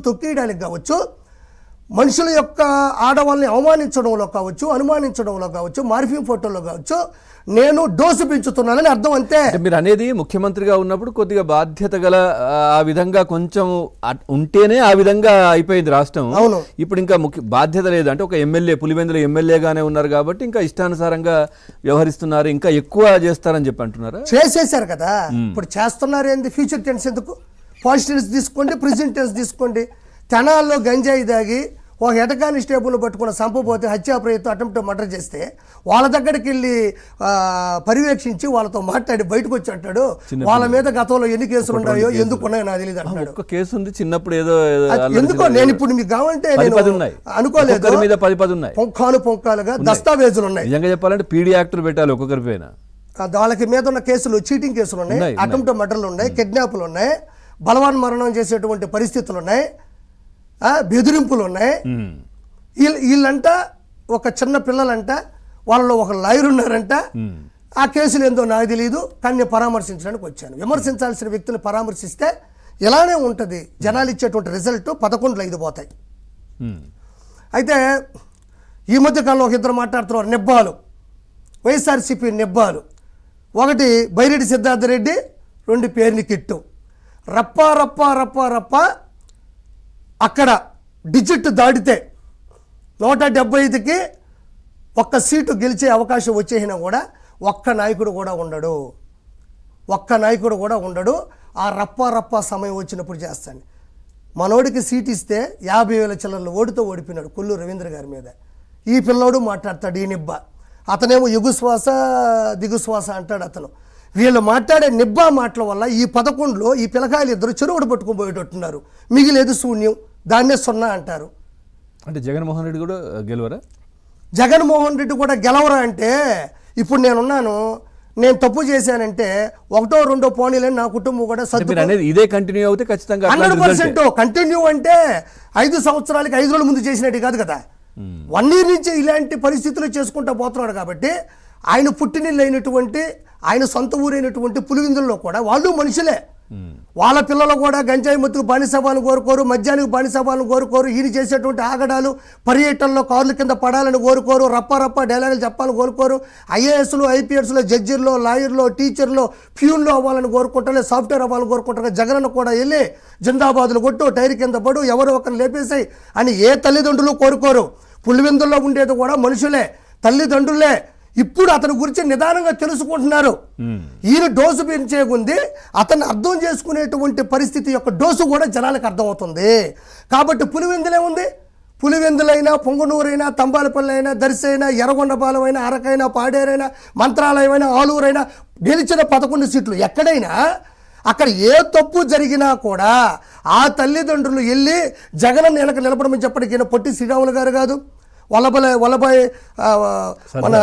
తొక్కేయడానికి కావచ్చు, మనుషుల యొక్క ఆడవాళ్ళని అవమానించడంలో కావచ్చు, అనుమానించడంలో కావచ్చు, మార్ఫింగ్ ఫోటోలో కావచ్చు, నేను డోసు పెంచుతున్నానని అర్థం. అంతే. మీరు అనేది ముఖ్యమంత్రిగా ఉన్నప్పుడు కొద్దిగా బాధ్యత గల ఆ విధంగా కొంచెం ఉంటేనే ఆ విధంగా అయిపోయింది రాష్ట్రం. అవును. ఇప్పుడు ఇంకా బాధ్యత లేదు అంటే ఒక ఎమ్మెల్యే, పులివెందుల ఎమ్మెల్యేగానే ఉన్నారు కాబట్టి ఇంకా ఇష్టానుసారంగా వ్యవహరిస్తున్నారు, ఇంకా ఎక్కువ చేస్తారని చెప్పి అంటున్నారా? చేసేసారు కదా, ఇప్పుడు చేస్తున్నారు. ఏంది ఫ్యూచర్ టెన్స్ ఎందుకు? పాజిటివ్ టెన్స్ తీసుకోండి, ప్రెజెంట్ టెన్స్ తీసుకోండి. తెనాల్లో గంజాయి దాగి ఒక హెడ్ కానిస్టేబుల్ పట్టుకున్న సంపపోతే హత్యా ప్రయత్నం అటెంప్ట్ మర్డర్ చేస్తే వాళ్ళ దగ్గరికి వెళ్ళి పర్యవేక్షించి వాళ్ళతో మాట్లాడి బయటకు వచ్చి అంటాడు వాళ్ళ మీద గతంలో ఎన్ని కేసులు ఉన్నాయో ఎందుకు ఉన్నాయో నాకు తెలియదు అంటున్నాడు. ఒక కేసు ఉంది చిన్నప్పుడు ఏదో ఎందుకో నేను ఇప్పుడు మీకు కావాలంటే నేను అనుకోలేదు, పొంకాలుగా దస్తావేజులు ఉన్నాయి. నిజంగా చెప్పాలంటే పీడీ యాక్టర్ పెట్టాలి ఒక్కొక్కరి పైన. వాళ్ళకి మీద ఉన్న కేసులు చీటింగ్ కేసులు ఉన్నాయి, అటెంప్ట్ మర్డర్లు ఉన్నాయి, కిడ్నాప్లు ఉన్నాయి, బలవాన్ మరణం చేసేటువంటి పరిస్థితులు ఉన్నాయి, బెదిరింపులు ఉన్నాయి. వీళ్ళంట ఒక చిన్న పిల్లలంట, వాళ్ళలో ఒక లాయర్ ఉన్నారంట. ఆ కేసులు ఏందో నాకు తెలియదు, కానీ నేను పరామర్శించడానికి వచ్చాను. విమర్శించాల్సిన వ్యక్తులు పరామర్శిస్తే ఇలానే ఉంటుంది. జనాలు ఇచ్చేటువంటి రిజల్ట్ 11-5 పోతాయి. అయితే ఈ మధ్యకాలంలో ఒక ఇద్దరు మాట్లాడుతున్నారు నిబ్బాలు, వైఎస్ఆర్సీపీ నిబ్బాలు. ఒకటి బైరెడ్డి సిద్ధార్థరెడ్డి, 2 పేర్ని కిట్టు. రప్ప రప్ప రప్ప రప్ప అక్కడ డిజిట్ దాడితే 175కి ఒక్క సీటు గెలిచే అవకాశం వచ్చేసినా కూడా ఒక్క నాయకుడు కూడా ఉండడు. ఆ రప్ప రప్ప సమయం వచ్చినప్పుడు చేస్తాను. మనోడికి సీట్ ఇస్తే 50,000 చిల్లర్లు ఓటుతో ఓడిపోయినాడు కొల్లూరు రవీంద్ర గారి మీద. ఈ పిల్లోడు మాట్లాడతాడు, ఈ నిబ్బ. అతనేమో ఎగుశ్వాస దిగుశ్వాస అంటాడు అతను. వీళ్ళు మాట్లాడే నిబ్బా మాటల వల్ల ఈ 11లో ఈ పిల్లకాయలు ఇద్దరు చెరువుడు పట్టుకుని పోయేటట్టున్నారు. మిగిలేదు శూన్యం, దాన్నే 0 అంటారు. అంటే జగన్మోహన్ రెడ్డి కూడా గెలవరా? జగన్మోహన్ రెడ్డి కూడా గెలవరా అంటే ఇప్పుడు నేనున్నాను, నేను తప్పు చేశానంటే 1, 2 పోనీలని నా కుటుంబం కూడా ఇదే కంటిన్యూ అవుతే ఖచ్చితంగా 100% కంటిన్యూ. అంటే 5 సంవత్సరాలకి 5 రోజుల ముందు చేసినట్టు కాదు కదా, 1 year నుంచి ఇలాంటి పరిస్థితులు చేసుకుంటూ పోతున్నాడు. కాబట్టి ఆయన పుట్టినిల్లు అయినటువంటి, ఆయన సొంత ఊరైనటువంటి పులివెందుల్లో కూడా వాళ్ళు మనుషులే. వాళ్ళ పిల్లలు కూడా గంజాయి మత్తుకు బానిసవ్వాలని కోరుకోరు, మద్యానికి బానిసవ్వాలని కోరుకోరు, ఈయన చేసేటువంటి ఆగడాలు పర్యటనలో కార్ల కింద పడాలని కోరుకోరు, రప్ప డైలాగులు చెప్పాలని కోరుకోరు. ఐఏఎస్లు, ఐపీఎస్లో, జడ్జిల్లో, లాయర్లో, టీచర్లో, ప్యూన్లో అవ్వాలని కోరుకుంటారు, సాఫ్ట్వేర్ అవ్వాలని కోరుకుంటారు. జగన్ కూడా వెళ్ళి జిందాబాదులు కొట్టు, టైర్ కింద పడు, ఎవరో ఒకరిని లేపేసాయి అని ఏ తల్లిదండ్రులు కోరుకోరు. పులివెందుల్లో ఉండేది కూడా మనుషులే, తల్లిదండ్రులే. ఇప్పుడు అతని గురించి నిదానంగా తెలుసుకుంటున్నారు. ఈయన డోసు పెంచే ఉంది, అతన్ని అర్థం చేసుకునేటువంటి పరిస్థితి యొక్క డోసు కూడా జనాలకు అర్థమవుతుంది. కాబట్టి పులివెందులే ఉంది, పులివెందులైనా, పొంగనూరైనా, తంబాలపల్లి అయినా, దర్శి అయినా, ఎర్రగొండపాలెం అయినా, అరకైనా, పాడేరైనా, మంత్రాలయమైనా, ఆలూరైనా, గెలిచిన 11 సీట్లు ఎక్కడైనా అక్కడ ఏ తప్పు జరిగినా కూడా ఆ తల్లిదండ్రులు వెళ్ళి జగన్ వెనక నిలబడమని చెప్పడానికి పొట్టి శ్రీరాములు గారు కాదు, వల్లభాయ్ మన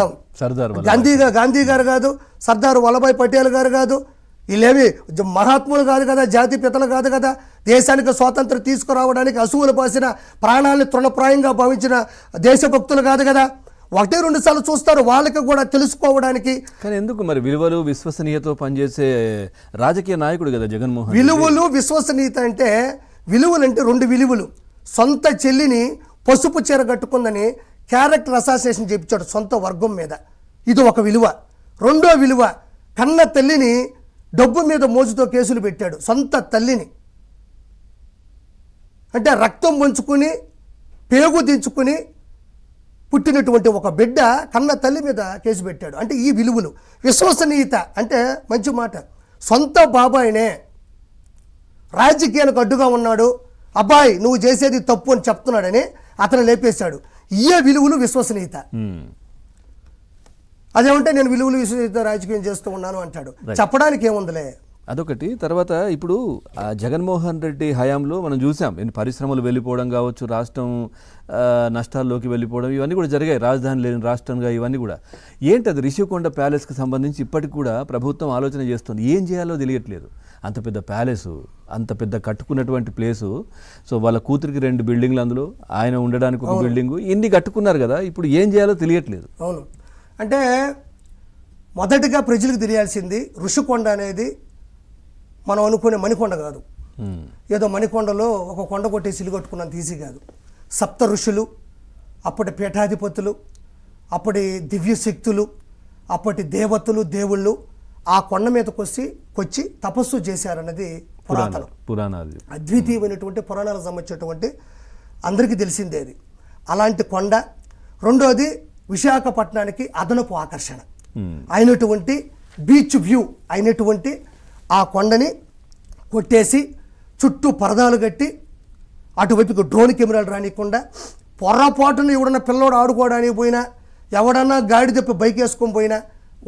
గాంధీ గారు కాదు, సర్దార్ వల్లభాయ్ పటేల్ గారు కాదు, వీళ్ళేమి మహాత్ములు కాదు కదా, జాతి పితలు కాదు కదా, దేశానికి స్వాతంత్రం తీసుకురావడానికి అసువులు పాసిన ప్రాణాలను తృణప్రాయంగా భావించిన దేశభక్తులు కాదు కదా. 1-2 సార్లు చూస్తారు, వాళ్ళకి కూడా తెలుసుకోవడానికి. కానీ ఎందుకు మరి విలువలు విశ్వసనీయతతో పనిచేసే రాజకీయ నాయకుడు కదా జగన్మోహన్. విలువలు విశ్వసనీయత అంటే, విలువలు అంటే 2 విలువలు. సొంత చెల్లిని పసుపు చీర కట్టుకుందని క్యారెక్టర్ అసాసినేషన్ చేయించాడు సొంత వర్గం మీద, ఇది ఒక విలువ. 2వ విలువ, కన్న తల్లిని డబ్బు మీద మోజుతో కేసులు పెట్టాడు. సొంత తల్లిని అంటే రక్తం పంచుకుని పేగు దించుకుని పుట్టినటువంటి ఒక బిడ్డ కన్న తల్లి మీద కేసు పెట్టాడు. అంటే ఈ విలువలు. విశ్వసనీయత అంటే మంచి మాట, సొంత బాబాయినే రాజకీయానికి అడ్డుగా ఉన్నాడు, అబ్బాయి నువ్వు చేసేది తప్పు అని చెప్తున్నాడని అతను లేపేశాడు. ఇయే విలువలు విశ్వసనీయత. అదేమంటే నేను విలువలు విశ్వసనీయత రాజకీయం చేస్తూ ఉన్నాను అంటాడు, చెప్పడానికి ఏముందిలే. అదొకటి. తర్వాత ఇప్పుడు జగన్మోహన్ రెడ్డి హయాంలో మనం చూసాం పరిశ్రమలు వెళ్ళిపోవడం కావచ్చు, రాష్ట్రం నష్టాల్లోకి వెళ్ళిపోవడం, ఇవన్నీ కూడా జరిగాయి. రాజధాని లేని రాష్ట్రంగా ఇవన్నీ కూడా. ఏంటది రిషికొండ ప్యాలెస్కి సంబంధించి ఇప్పటికి కూడా ప్రభుత్వం ఆలోచన చేస్తుంది, ఏం చేయాలో తెలియట్లేదు. అంత పెద్ద ప్యాలెసు, అంత పెద్ద కట్టుకున్నటువంటి ప్లేసు, సో వాళ్ళ కూతురికి 2 బిల్డింగ్లు, అందులో ఆయన ఉండడానికి ఒక బిల్డింగు, ఇన్ని కట్టుకున్నారు కదా, ఇప్పుడు ఏం చేయాలో తెలియట్లేదు. అవును, అంటే మొదటిగా ప్రజలకు తెలియాల్సింది ఋషికొండ అనేది మనం అనుకునే మణికొండ కాదు. ఏదో మణికొండలో ఒక కొండ కొట్టేసి ఇల్లు కట్టుకున్నంత ఈజీ కాదు. సప్త ఋషులు, అప్పటి పీఠాధిపతులు, అప్పటి దివ్యశక్తులు, అప్పటి దేవతలు, దేవుళ్ళు ఆ కొండ మీదకి వచ్చి తపస్సు చేశారన్నది పురాణాలు. అద్వితీయమైనటువంటి పురాణాలకు సంబంధించినటువంటి అందరికీ తెలిసిందే అది. అలాంటి కొండ. రెండోది విశాఖపట్నానికి అదనపు ఆకర్షణ అయినటువంటి బీచ్ వ్యూ అయినటువంటి ఆ కొండని కొట్టేసి చుట్టూ పరదాలు కట్టి అటువైపుకి డ్రోన్ కెమెరాలు రానియకుండా, పొర్రపాటున ఎవడన్నా పిల్లోడు ఆడుకోవడానికి పోయినా, ఎవడన్నా గాడి తప్పి బైక్ వేసుకొని పోయినా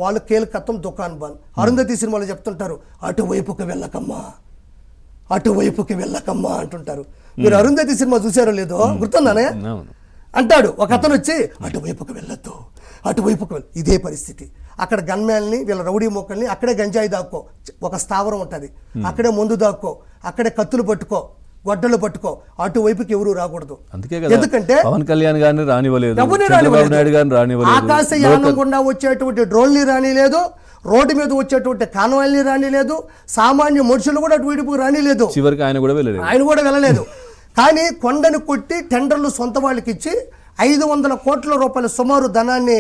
వాళ్ళు కేలకత్తం దుకాన్ బంద్. అరుంధతి సినిమాలో చెప్తుంటారు, అటువైపుకి వెళ్ళకమ్మా అంటుంటారు. మీరు అరుంధతి సినిమా చూసారో లేదో గుర్తుందానే అంటాడు ఒక అతను వచ్చి, అటువైపుకి వెళ్ళొద్దు, ఇదే పరిస్థితి. అక్కడ గన్మ్యాన్ని, వీళ్ళ రౌడీ మొక్కల్ని అక్కడే గంజాయి దాక్కో, ఒక స్థావరం ఉంటుంది, అక్కడే మందు దాక్కో, అక్కడే కత్తులు పట్టుకో, గొడ్డలు పట్టుకో, అటువైపుకి ఎవరు రాకూడదు. ఎందుకంటే పవన్ కళ్యాణ్ గారిని రానివ్వలేదు, చంద్రబాబు నాయుడు గారిని రానివ్వలేదు, ఆకాశయానం గుండా వచ్చేటువంటి డ్రోన్ని రానిలేదు, రోడ్డు మీద వచ్చేటువంటి కాన్వాయ్ని రానిలేదు, సామాన్య మనుషులు కూడా అటువైపుకి రానిలేదు. చివరికి ఆయన కూడా వెళ్ళలేదు. కానీ కొండను కొట్టి టెండర్లు సొంత వాళ్ళకి ఇచ్చి 500 కోట్ల రూపాయల సుమారు ధనాన్ని